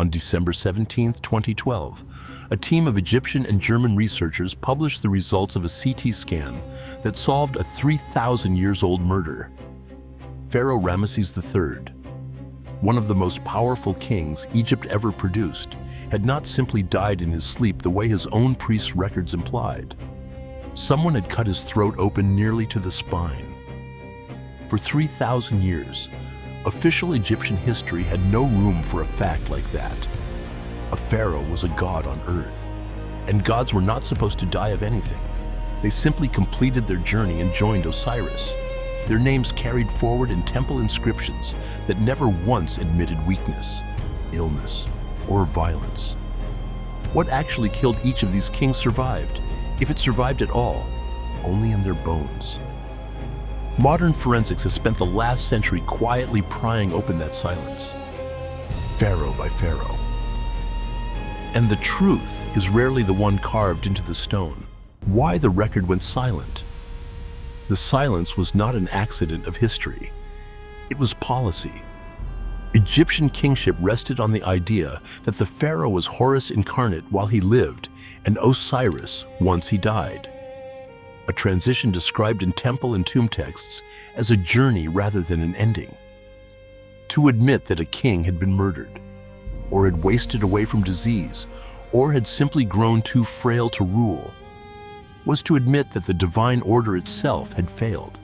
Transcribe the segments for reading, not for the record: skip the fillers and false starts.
On December 17, 2012, a team of Egyptian and German researchers published the results of a CT scan that solved a 3,000 years old murder. Pharaoh Ramesses III, one of the most powerful kings Egypt ever produced, had not simply died in his sleep the way his own priest's records implied. Someone had cut his throat open nearly to the spine. For 3,000 years, official Egyptian history had no room for a fact like that. A pharaoh was a god on earth, and gods were not supposed to die of anything. They simply completed their journey and joined Osiris. Their names carried forward in temple inscriptions that never once admitted weakness, illness, or violence. What actually killed each of these kings survived, if it survived at all, only in their bones. Modern forensics has spent the last century quietly prying open that silence, pharaoh by pharaoh. And the truth is rarely the one carved into the stone. Why the record went silent? The silence was not an accident of history. It was policy. Egyptian kingship rested on the idea that the pharaoh was Horus incarnate while he lived and Osiris once he died. A transition described in temple and tomb texts as a journey rather than an ending. To admit that a king had been murdered, or had wasted away from disease, or had simply grown too frail to rule, was to admit that the divine order itself had failed.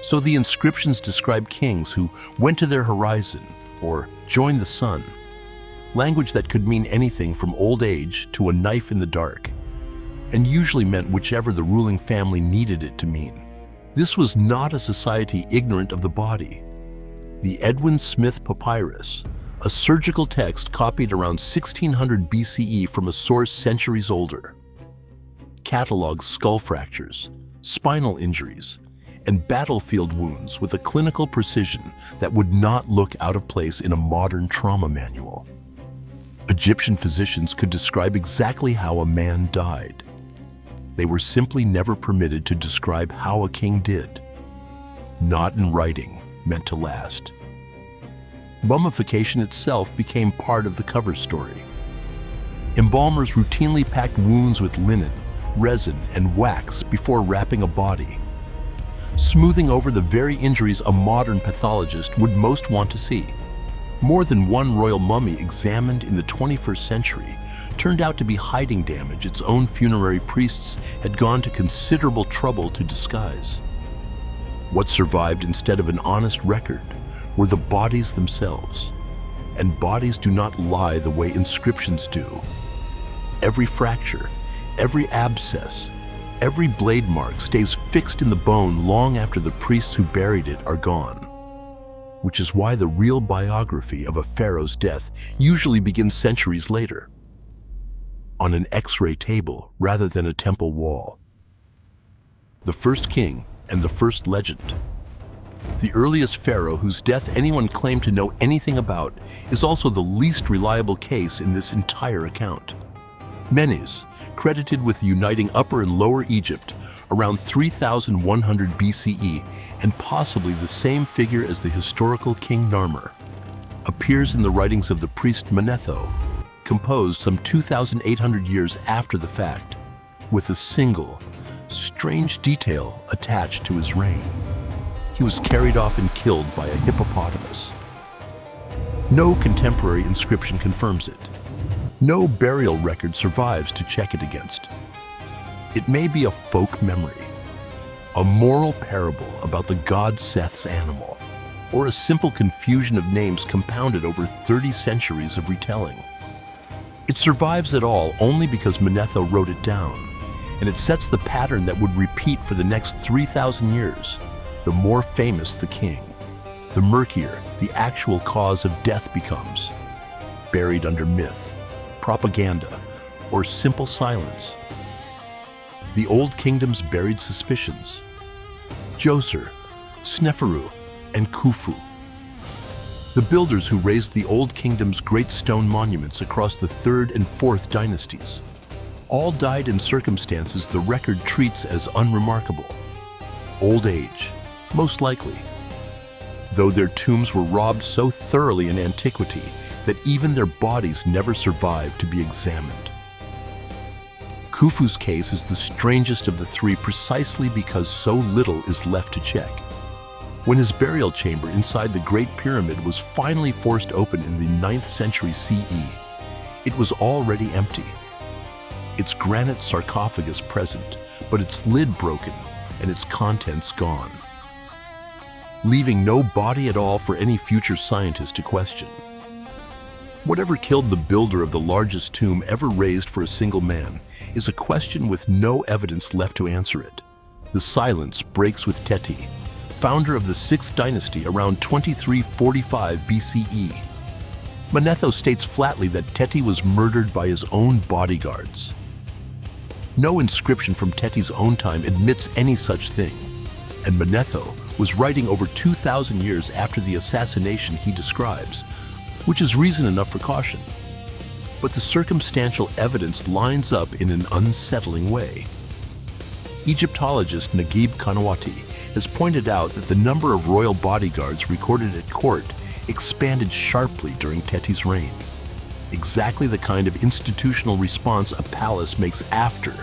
So the inscriptions describe kings who went to their horizon or joined the sun, language that could mean anything from old age to a knife in the dark, and usually meant whichever the ruling family needed it to mean. This was not a society ignorant of the body. The Edwin Smith Papyrus, a surgical text copied around 1600 BCE from a source centuries older, catalogs skull fractures, spinal injuries, and battlefield wounds with a clinical precision that would not look out of place in a modern trauma manual. Egyptian physicians could describe exactly how a man died. They were simply never permitted to describe how a king did. Not in writing, meant to last. Mummification itself became part of the cover story. Embalmers routinely packed wounds with linen, resin, and wax before wrapping a body, smoothing over the very injuries a modern pathologist would most want to see. More than one royal mummy examined in the 21st century turned out to be hiding damage its own funerary priests had gone to considerable trouble to disguise. What survived instead of an honest record were the bodies themselves. And bodies do not lie the way inscriptions do. Every fracture, every abscess, every blade mark stays fixed in the bone long after the priests who buried it are gone. Which is why the real biography of a pharaoh's death usually begins centuries later, on an X-ray table rather than a temple wall. The first king and the first legend. The earliest pharaoh whose death anyone claimed to know anything about is also the least reliable case in this entire account. Mummies, credited with uniting Upper and Lower Egypt around 3100 BCE and possibly the same figure as the historical King Narmer, appears in the writings of the priest Manetho, composed some 2,800 years after the fact, with a single, strange detail attached to his reign. He was carried off and killed by a hippopotamus. No contemporary inscription confirms it. No burial record survives to check it against. It may be a folk memory, a moral parable about the god Seth's animal, or a simple confusion of names compounded over 30 centuries of retelling. It survives at all only because Manetho wrote it down, and it sets the pattern that would repeat for the next 3,000 years. The more famous the king, the murkier the actual cause of death becomes, buried under myth, propaganda, or simple silence. The Old Kingdom's buried suspicions: Djoser, Sneferu, and Khufu. The builders who raised the Old Kingdom's great stone monuments across the 3rd and 4th dynasties all died in circumstances the record treats as unremarkable. Old age, most likely. Though their tombs were robbed so thoroughly in antiquity that even their bodies never survived to be examined. Khufu's case is the strangest of the three precisely because so little is left to check. When his burial chamber inside the Great Pyramid was finally forced open in the 9th century CE, it was already empty. Its granite sarcophagus present, but its lid broken and its contents gone, leaving no body at all for any future scientist to question. Whatever killed the builder of the largest tomb ever raised for a single man is a question with no evidence left to answer it. The silence breaks with Teti, founder of the 6th dynasty around 2345 BCE. Manetho states flatly that Teti was murdered by his own bodyguards. No inscription from Teti's own time admits any such thing, and Manetho was writing over 2,000 years after the assassination he describes, which is reason enough for caution. But the circumstantial evidence lines up in an unsettling way. Egyptologist Naguib Kanawati has pointed out that the number of royal bodyguards recorded at court expanded sharply during Teti's reign. Exactly the kind of institutional response a palace makes after,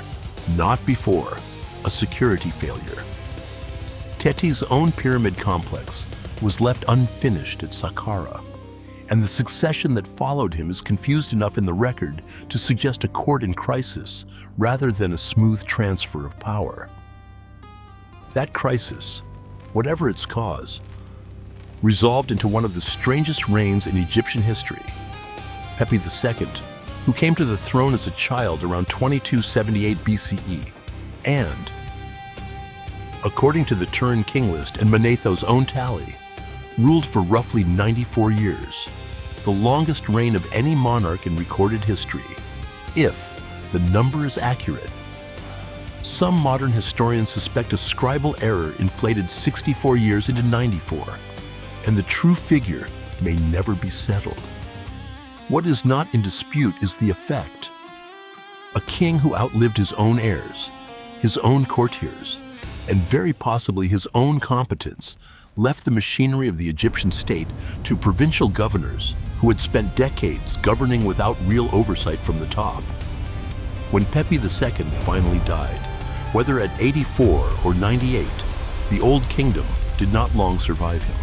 not before, a security failure. Teti's own pyramid complex was left unfinished at Saqqara, and the succession that followed him is confused enough in the record to suggest a court in crisis rather than a smooth transfer of power. That crisis, whatever its cause, resolved into one of the strangest reigns in Egyptian history. Pepi II, who came to the throne as a child around 2278 BCE, and, according to the Turin King list and Manetho's own tally, ruled for roughly 94 years, the longest reign of any monarch in recorded history, if the number is accurate. Some modern historians suspect a scribal error inflated 64 years into 94, and the true figure may never be settled. What is not in dispute is the effect. A king who outlived his own heirs, his own courtiers, and very possibly his own competence, left the machinery of the Egyptian state to provincial governors who had spent decades governing without real oversight from the top. When Pepi II finally died, whether at 84 or 98, the Old Kingdom did not long survive him.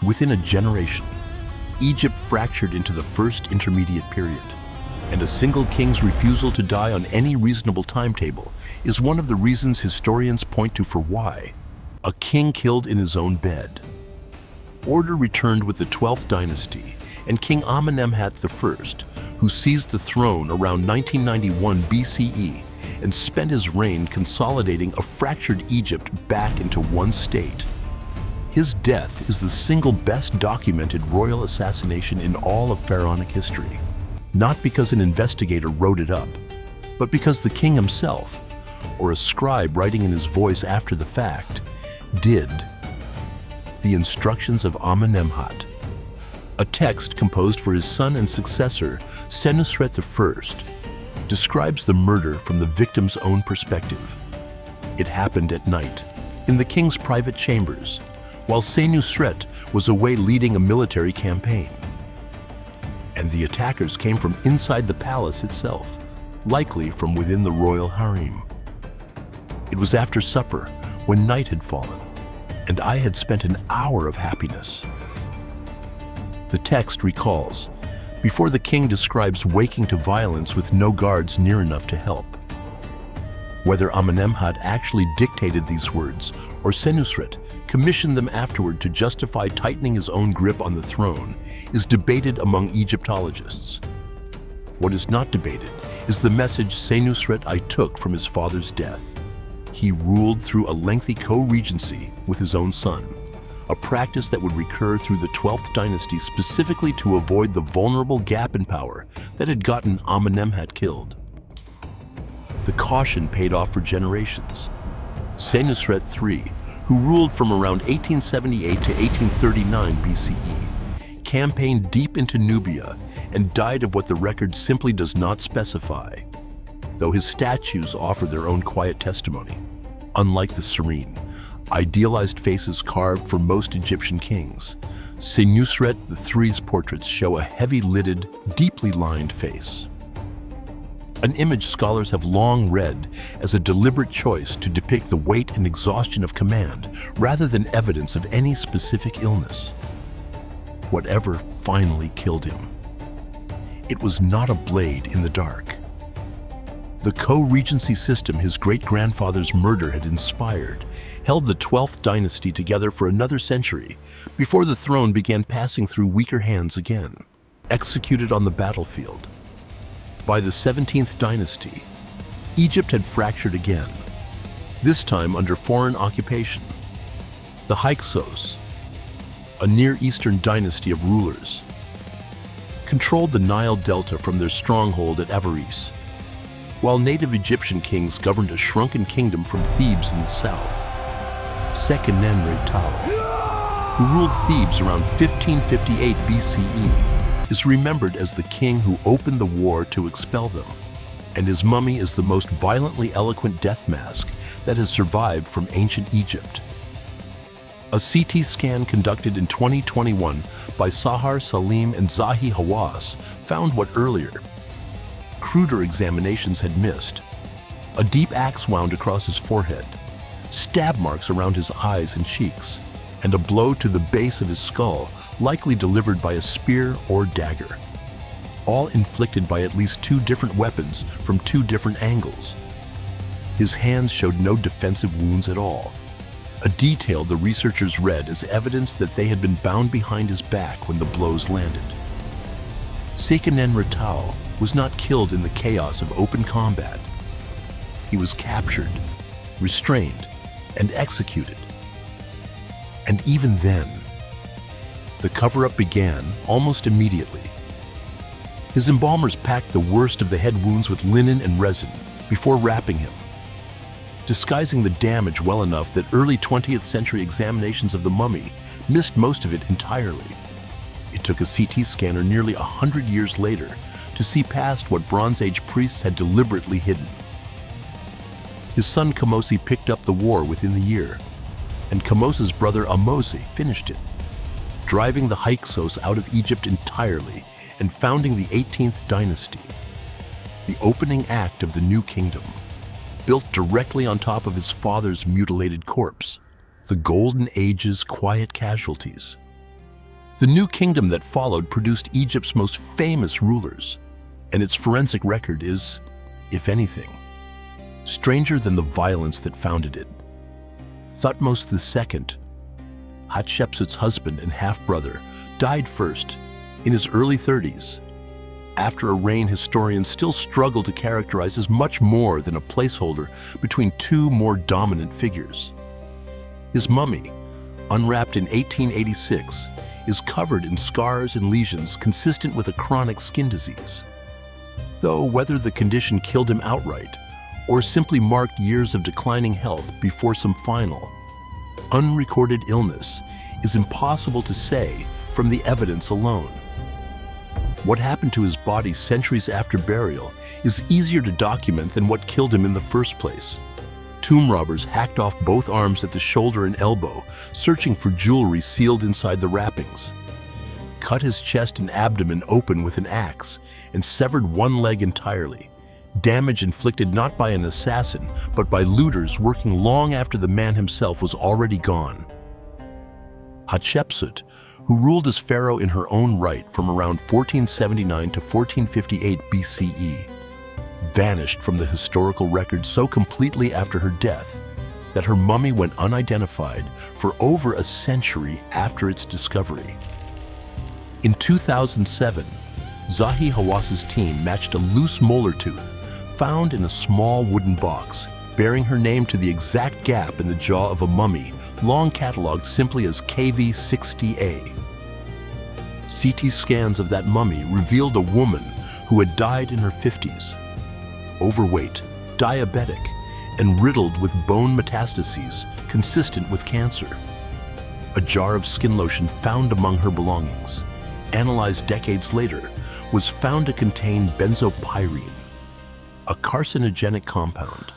Within a generation, Egypt fractured into the First Intermediate Period, and a single king's refusal to die on any reasonable timetable is one of the reasons historians point to for why a king killed in his own bed. Order returned with the 12th dynasty and King Amenemhat I, who seized the throne around 1991 BCE and spent his reign consolidating a fractured Egypt back into one state. His death is the single best documented royal assassination in all of pharaonic history, not because an investigator wrote it up, but because the king himself, or a scribe writing in his voice after the fact, did. The Instructions of Amenemhat, a text composed for his son and successor, Seqenenre I, describes the murder from the victim's own perspective. It happened at night, in the king's private chambers, while Seqenenre was away leading a military campaign. And the attackers came from inside the palace itself, likely from within the royal harem. It was after supper, when night had fallen, and I had spent an hour of happiness. The text recalls, before the king describes waking to violence with no guards near enough to help. Whether Amenemhat actually dictated these words or Seqenenre commissioned them afterward to justify tightening his own grip on the throne is debated among Egyptologists. What is not debated is the message Seqenenre took from his father's death. He ruled through a lengthy co-regency with his own son, a practice that would recur through the 12th dynasty specifically to avoid the vulnerable gap in power that had gotten Amenemhat killed. The caution paid off for generations. Seqenenre III, who ruled from around 1878 to 1839 BCE, campaigned deep into Nubia and died of what the record simply does not specify, though his statues offer their own quiet testimony. Unlike the serene, idealized faces carved for most Egyptian kings. Seqenenre III's portraits show a heavy-lidded, deeply lined face. An image scholars have long read as a deliberate choice to depict the weight and exhaustion of command rather than evidence of any specific illness. Whatever finally killed him. It was not a blade in the dark. The co-regency system his great-grandfather's murder had inspired held the 12th dynasty together for another century before the throne began passing through weaker hands again. Executed on the battlefield. By the 17th dynasty, Egypt had fractured again, this time under foreign occupation. The Hyksos, a Near Eastern dynasty of rulers, controlled the Nile Delta from their stronghold at Avaris, while native Egyptian kings governed a shrunken kingdom from Thebes in the south. Seqenenre Tao, who ruled Thebes around 1558 BCE, is remembered as the king who opened the war to expel them, and his mummy is the most violently eloquent death mask that has survived from ancient Egypt. A CT scan conducted in 2021 by Sahar Salim and Zahi Hawass found what earlier, cruder examinations had missed. A deep axe wound across his forehead, stab marks around his eyes and cheeks, and a blow to the base of his skull, likely delivered by a spear or dagger. All inflicted by at least 2 different weapons from 2 different angles. His hands showed no defensive wounds at all, a detail the researchers read as evidence that they had been bound behind his back when the blows landed. Seqenenre Tao was not killed in the chaos of open combat. He was captured, restrained, and executed. And even then, the cover-up began almost immediately. His embalmers packed the worst of the head wounds with linen and resin before wrapping him, disguising the damage well enough that early 20th century examinations of the mummy missed most of it entirely. It took a CT scanner nearly 100 years later to see past what Bronze Age priests had deliberately hidden. His son Kamosi picked up the war within the year, and Kamosi's brother Amosi finished it, driving the Hyksos out of Egypt entirely and founding the 18th dynasty, the opening act of the new kingdom, built directly on top of his father's mutilated corpse, the Golden Age's quiet casualties. The new kingdom that followed produced Egypt's most famous rulers, and its forensic record is, if anything, stranger than the violence that founded it. Thutmose II, Hatshepsut's husband and half-brother, died first, in his early 30s, after a reign historians still struggle to characterize as much more than a placeholder between 2 more dominant figures. His mummy, unwrapped in 1886, is covered in scars and lesions consistent with a chronic skin disease. Though whether the condition killed him outright or simply marked years of declining health before some final, unrecorded illness is impossible to say from the evidence alone. What happened to his body centuries after burial is easier to document than what killed him in the first place. Tomb robbers hacked off both arms at the shoulder and elbow, searching for jewelry sealed inside the wrappings, cut his chest and abdomen open with an axe, and severed one leg entirely, damage inflicted not by an assassin, but by looters working long after the man himself was already gone. Hatshepsut, who ruled as pharaoh in her own right from around 1479 to 1458 BCE, vanished from the historical record so completely after her death that her mummy went unidentified for over a century after its discovery. In 2007, Zahi Hawass's team matched a loose molar tooth found in a small wooden box, bearing her name to the exact gap in the jaw of a mummy long catalogued simply as KV60A. CT scans of that mummy revealed a woman who had died in her 50s, overweight, diabetic, and riddled with bone metastases consistent with cancer. A jar of skin lotion found among her belongings, analyzed decades later, was found to contain benzopyrene, a carcinogenic compound.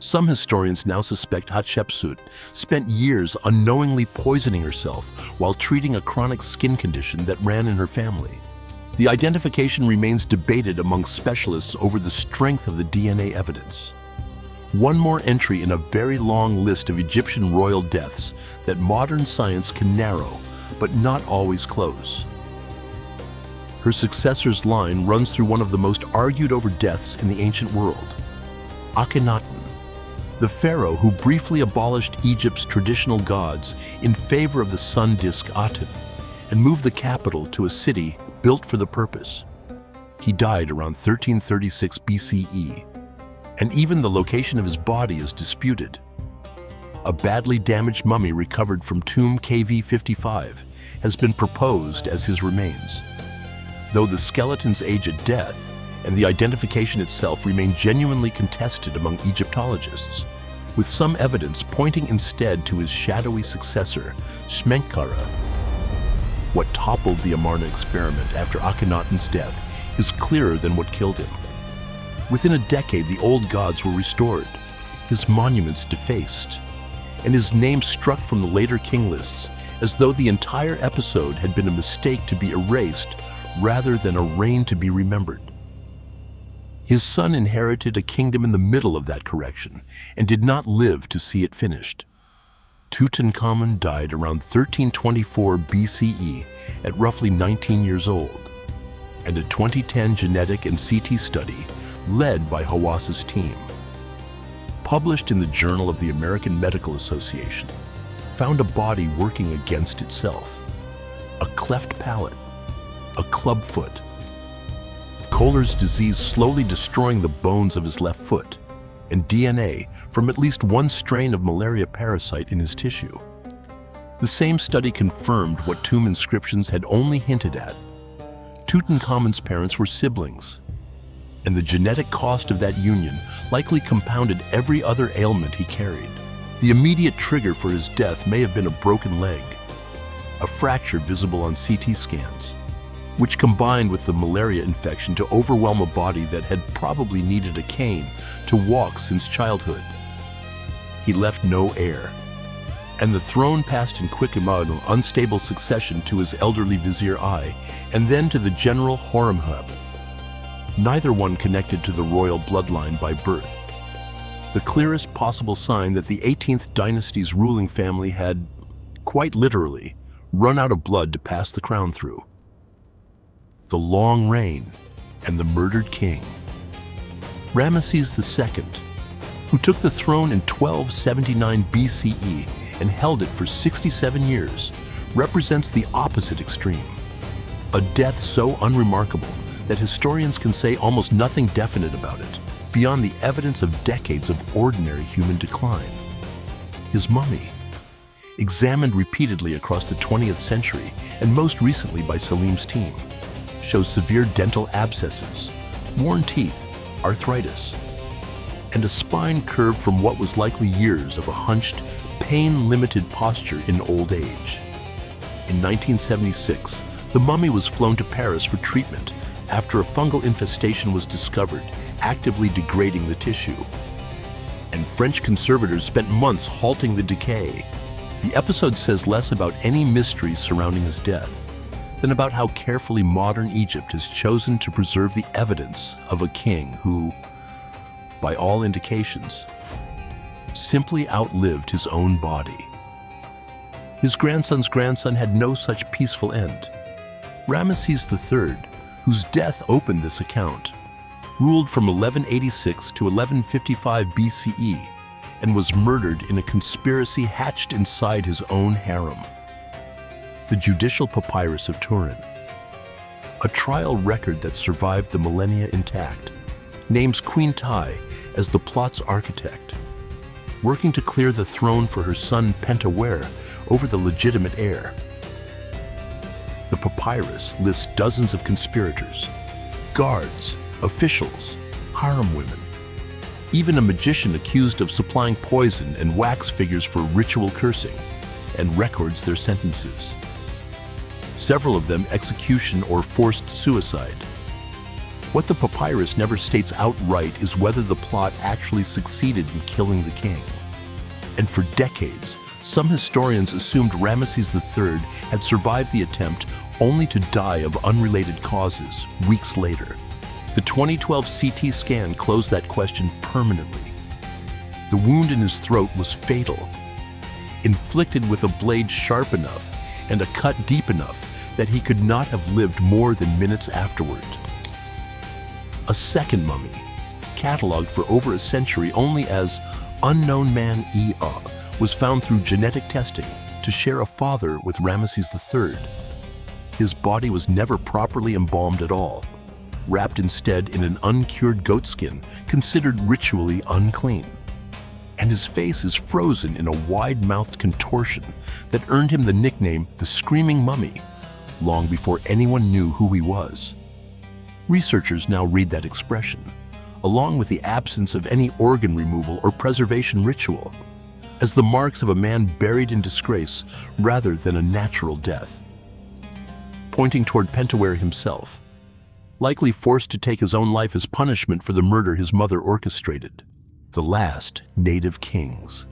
Some historians now suspect Hatshepsut spent years unknowingly poisoning herself while treating a chronic skin condition that ran in her family. The identification remains debated among specialists over the strength of the DNA evidence. One more entry in a very long list of Egyptian royal deaths that modern science can narrow, but not always close. Her successor's line runs through one of the most argued over deaths in the ancient world, Akhenaten, the pharaoh who briefly abolished Egypt's traditional gods in favor of the sun disk Aten and moved the capital to a city built for the purpose. He died around 1336 BCE, and even the location of his body is disputed. A badly damaged mummy recovered from tomb KV55 has been proposed as his remains, though the skeleton's age at death and the identification itself remain genuinely contested among Egyptologists, with some evidence pointing instead to his shadowy successor, Seqenenre. What toppled the Amarna experiment after Akhenaten's death is clearer than what killed him. Within a decade, the old gods were restored, his monuments defaced, and his name struck from the later king lists as though the entire episode had been a mistake to be erased rather than a reign to be remembered. His son inherited a kingdom in the middle of that correction and did not live to see it finished. Tutankhamun died around 1324 BCE at roughly 19 years old, and a 2010 genetic and CT study led by Hawass's team, published in the Journal of the American Medical Association, found a body working against itself. A cleft palate, a club foot, Kohler's disease slowly destroying the bones of his left foot, and DNA from at least one strain of malaria parasite in his tissue. The same study confirmed what tomb inscriptions had only hinted at. Tutankhamun's parents were siblings, and the genetic cost of that union likely compounded every other ailment he carried. The immediate trigger for his death may have been a broken leg, a fracture visible on CT scans, which combined with the malaria infection to overwhelm a body that had probably needed a cane to walk since childhood. He left no heir, and the throne passed in quick and unstable succession to his elderly vizier I, and then to the general Horemheb, neither one connected to the royal bloodline by birth. The clearest possible sign that the 18th dynasty's ruling family had, quite literally, run out of blood to pass the crown through. The long reign and the murdered king. Ramesses II, who took the throne in 1279 BCE and held it for 67 years, represents the opposite extreme. A death so unremarkable that historians can say almost nothing definite about it, beyond the evidence of decades of ordinary human decline. His mummy, examined repeatedly across the 20th century and most recently by Salim's team, shows severe dental abscesses, worn teeth, arthritis, and a spine curved from what was likely years of a hunched, pain-limited posture in old age. In 1976, the mummy was flown to Paris for treatment after a fungal infestation was discovered, actively degrading the tissue. And French conservators spent months halting the decay. The episode says less about any mysteries surrounding his death than about how carefully modern Egypt has chosen to preserve the evidence of a king who, by all indications, simply outlived his own body. His grandson's grandson had no such peaceful end. Ramesses III, whose death opened this account, ruled from 1186 to 1155 BCE and was murdered in a conspiracy hatched inside his own harem. The Judicial Papyrus of Turin, a trial record that survived the millennia intact, names Queen Tai as the plot's architect, working to clear the throne for her son Pentawere over the legitimate heir. The papyrus lists dozens of conspirators, guards, officials, harem women, even a magician accused of supplying poison and wax figures for ritual cursing, and records their sentences. Several of them execution or forced suicide. What the papyrus never states outright is whether the plot actually succeeded in killing the king. And for decades, some historians assumed Ramesses III had survived the attempt only to die of unrelated causes weeks later. The 2012 CT scan closed that question permanently. The wound in his throat was fatal, inflicted with a blade sharp enough and a cut deep enough that he could not have lived more than minutes afterward. A second mummy, catalogued for over a century only as Unknown Man Ea, was found through genetic testing to share a father with Ramesses III. His body was never properly embalmed at all, wrapped instead in an uncured goatskin considered ritually unclean. And his face is frozen in a wide-mouthed contortion that earned him the nickname the Screaming Mummy, long before anyone knew who he was. Researchers now read that expression, along with the absence of any organ removal or preservation ritual, as the marks of a man buried in disgrace rather than a natural death. Pointing toward Pentawere himself, likely forced to take his own life as punishment for the murder his mother orchestrated. The last native kings.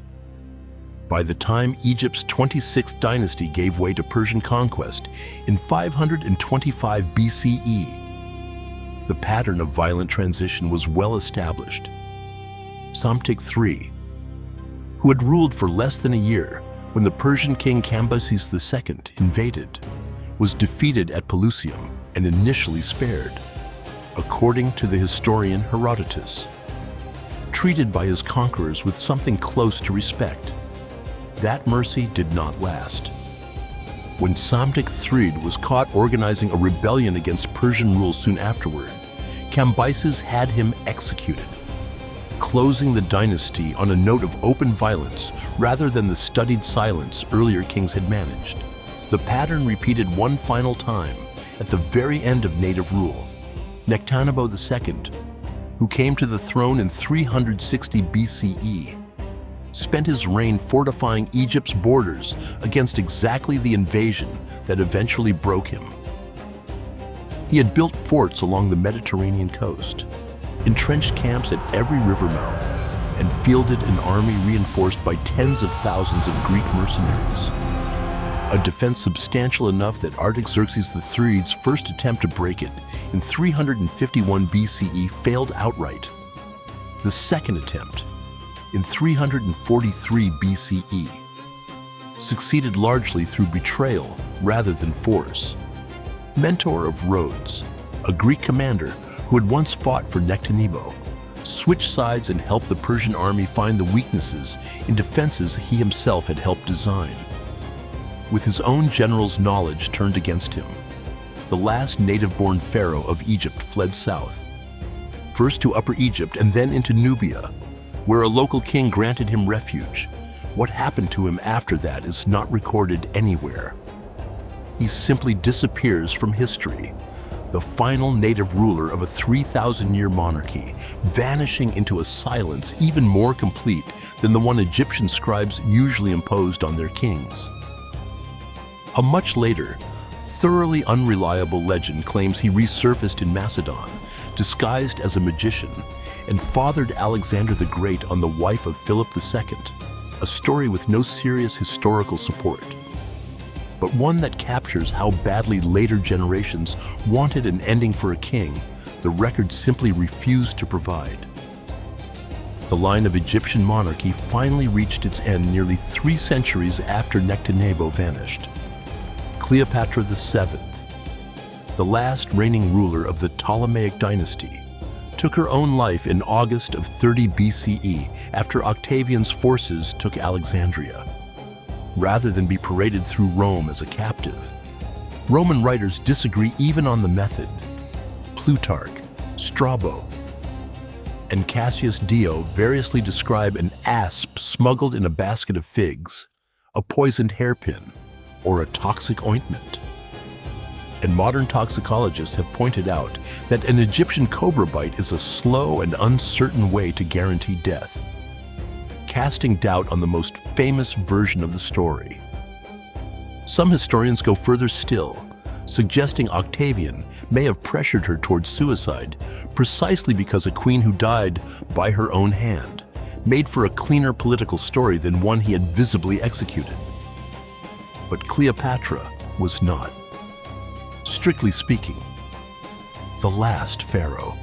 By the time Egypt's 26th dynasty gave way to Persian conquest in 525 BCE, the pattern of violent transition was well established. Psamtik III, who had ruled for less than a year when the Persian king Cambyses II invaded, was defeated at Pelusium and initially spared, according to the historian Herodotus, treated by his conquerors with something close to respect. That mercy did not last. When Psamtik III was caught organizing a rebellion against Persian rule soon afterward, Cambyses had him executed, closing the dynasty on a note of open violence rather than the studied silence earlier kings had managed. The pattern repeated one final time at the very end of native rule. Nectanebo II, who came to the throne in 360 BCE, spent his reign fortifying Egypt's borders against exactly the invasion that eventually broke him. He had built forts along the Mediterranean coast, entrenched camps at every river mouth, and fielded an army reinforced by tens of thousands of Greek mercenaries. A defense substantial enough that Artaxerxes III's first attempt to break it in 351 BCE failed outright. The second attempt, in 343 BCE, succeeded largely through betrayal rather than force. Mentor of Rhodes, a Greek commander who had once fought for Nectanebo, switched sides and helped the Persian army find the weaknesses in defenses he himself had helped design. With his own general's knowledge turned against him, the last native-born pharaoh of Egypt fled south, first to Upper Egypt and then into Nubia, where a local king granted him refuge. What happened to him after that is not recorded anywhere. He simply disappears from history, the final native ruler of a 3,000-year monarchy, vanishing into a silence even more complete than the one Egyptian scribes usually imposed on their kings. A much later, thoroughly unreliable legend claims he resurfaced in Macedon, disguised as a magician, and fathered Alexander the Great on the wife of Philip II, a story with no serious historical support, but one that captures how badly later generations wanted an ending for a king the record simply refused to provide. The line of Egyptian monarchy finally reached its end nearly 3 centuries after Nectanebo vanished. Cleopatra VII, the last reigning ruler of the Ptolemaic dynasty, took her own life in August of 30 BCE after Octavian's forces took Alexandria, rather than be paraded through Rome as a captive. Roman writers disagree even on the method. Plutarch, Strabo, and Cassius Dio variously describe an asp smuggled in a basket of figs, a poisoned hairpin, or a toxic ointment. And modern toxicologists have pointed out that an Egyptian cobra bite is a slow and uncertain way to guarantee death, casting doubt on the most famous version of the story. Some historians go further still, suggesting Octavian may have pressured her towards suicide precisely because a queen who died by her own hand made for a cleaner political story than one he had visibly executed. But Cleopatra was not, strictly speaking, the last pharaoh.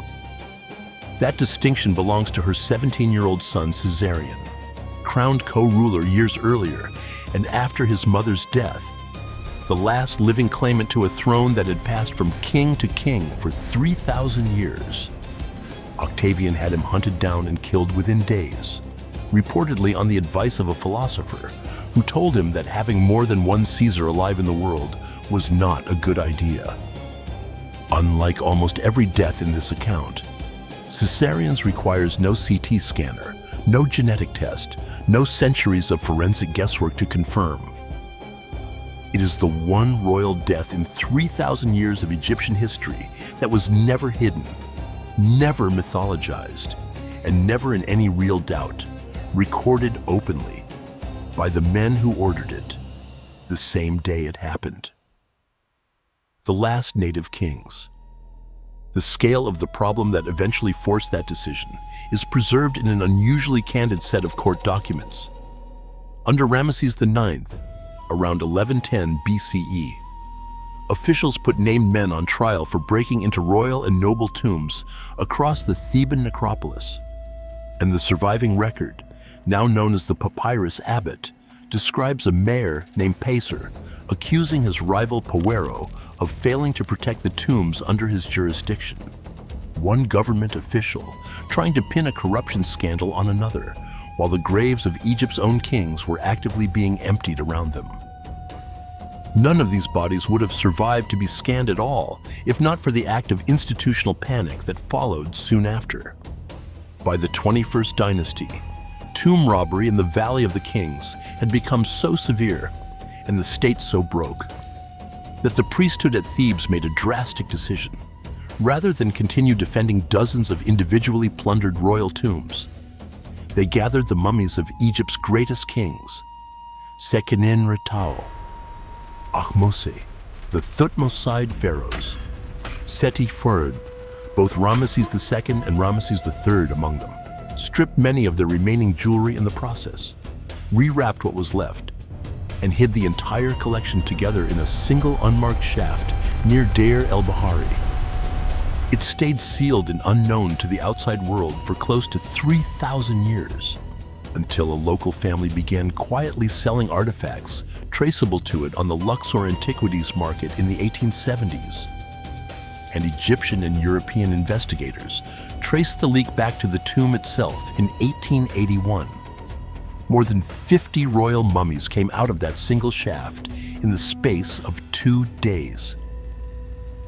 That distinction belongs to her 17-year-old son Caesarion, crowned co-ruler years earlier, and after his mother's death, the last living claimant to a throne that had passed from king to king for 3,000 years. Octavian had him hunted down and killed within days, reportedly on the advice of a philosopher who told him that having more than one Caesar alive in the world was not a good idea. Unlike almost every death in this account, Caesarian's requires no CT scanner, no genetic test, no centuries of forensic guesswork to confirm. It is the one royal death in 3,000 years of Egyptian history that was never hidden, never mythologized, and never in any real doubt, recorded openly by the men who ordered it the same day it happened. The last native kings. The scale of the problem that eventually forced that decision is preserved in an unusually candid set of court documents. Under Ramesses IX, around 1110 BCE, officials put named men on trial for breaking into royal and noble tombs across the Theban necropolis, and the surviving record, now known as the Papyrus Abbot, describes a mayor named Pacer accusing his rival Pharaoh of failing to protect the tombs under his jurisdiction. One government official trying to pin a corruption scandal on another, while the graves of Egypt's own kings were actively being emptied around them. None of these bodies would have survived to be scanned at all if not for the act of institutional panic that followed soon after. By the 21st dynasty, tomb robbery in the Valley of the Kings had become so severe and the state so broke that the priesthood at Thebes made a drastic decision. Rather than continue defending dozens of individually plundered royal tombs, they gathered the mummies of Egypt's greatest kings, Seqenenre Tao, Ahmose, the Thutmoside pharaohs, Seti Ferd, both Ramesses II and Ramesses III among them, stripped many of their remaining jewelry in the process, rewrapped what was left, and hid the entire collection together in a single unmarked shaft near Deir el-Bahari. It stayed sealed and unknown to the outside world for close to 3,000 years, until a local family began quietly selling artifacts traceable to it on the Luxor antiquities market in the 1870s. And Egyptian and European investigators traced the leak back to the tomb itself in 1881. More than 50 royal mummies came out of that single shaft in the space of 2 days.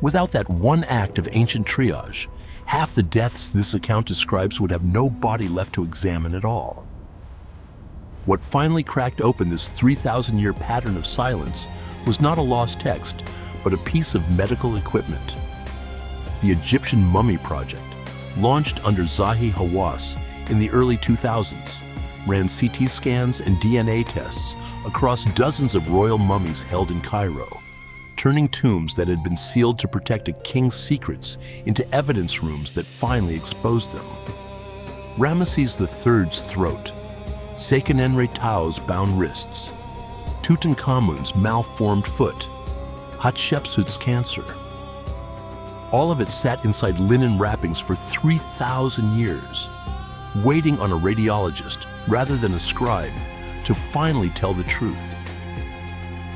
Without that one act of ancient triage, half the deaths this account describes would have no body left to examine at all. What finally cracked open this 3,000-year pattern of silence was not a lost text, but a piece of medical equipment. The Egyptian Mummy Project, launched under Zahi Hawass in the early 2000s, ran CT scans and DNA tests across dozens of royal mummies held in Cairo, turning tombs that had been sealed to protect a king's secrets into evidence rooms that finally exposed them. Ramesses III's throat, Seqenenre Tao's bound wrists, Tutankhamun's malformed foot, Hatshepsut's cancer. All of it sat inside linen wrappings for 3,000 years, waiting on a radiologist rather than a scribe to finally tell the truth.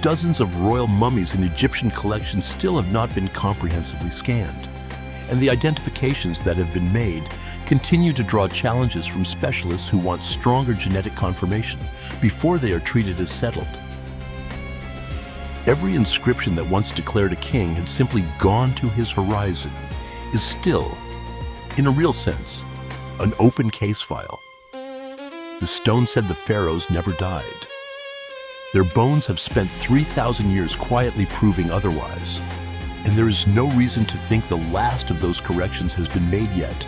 Dozens of royal mummies in Egyptian collections still have not been comprehensively scanned, and the identifications that have been made continue to draw challenges from specialists who want stronger genetic confirmation before they are treated as settled. Every inscription that once declared a king had simply gone to his horizon is still, in a real sense, an open case file. The stone said the pharaohs never died. Their bones have spent 3,000 years quietly proving otherwise, and there is no reason to think the last of those corrections has been made yet.